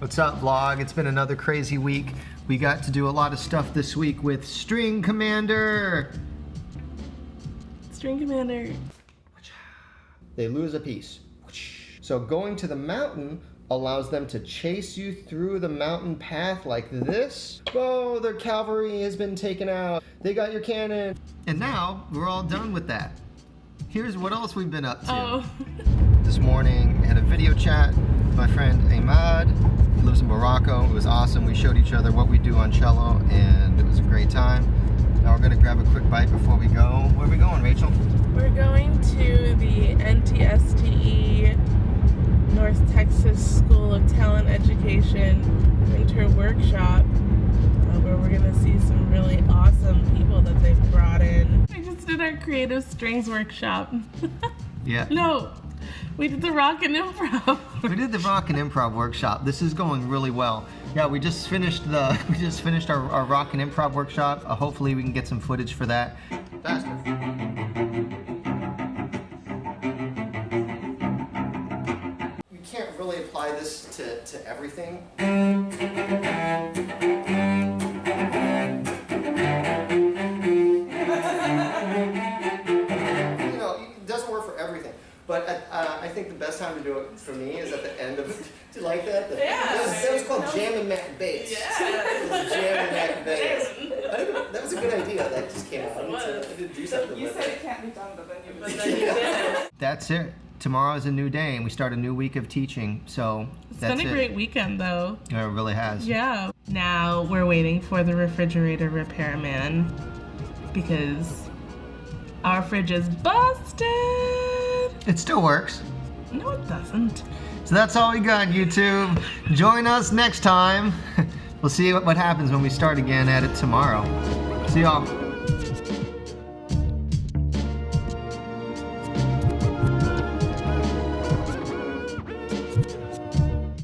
What's up, vlog? It's been another crazy week. We got to do a lot of stuff this week with String Commander. String Commander. They lose a piece. So going to the mountain allows them to chase you through the mountain path like this. Oh, their cavalry has been taken out. They got your cannon. And now we're all done with that. Here's what else we've been up to. Oh. This morning, I had a video chat with my friend Ahmad. He lives in Morocco. It was awesome. We showed each other what we do on cello, and it was a great time. Now we're gonna grab a quick bite before we go. Where are we going, Rachel? We're going to the NTSTE North Texas School of Talent Education winter workshop where we're gonna see some really awesome people that they've brought in. We just did our creative strings workshop. Yeah. No, we did the rock and improv. We did the rock and improv workshop. This is going really well. Yeah, we just finished our rock and improv workshop. Hopefully we can get some footage for that. Faster. You can't really apply this to everything. But I think the best time to do it for me is at the end of. Do you like that? Yeah. That was called Jam and Mac Bass. Yeah. It was Jam and Mac Bass. That was a good idea. That just came out. I did do something You with said it. it can't be done, but then you did it. That's it. Tomorrow is a new day, and we start a new week of teaching. So It's been a great weekend, though. Yeah, it really has. Yeah. Now we're waiting for the refrigerator repairman because our fridge is busted. It still works. No, it doesn't. So that's all we got, YouTube. Join us next time. We'll see what happens when we start again at it tomorrow. See y'all.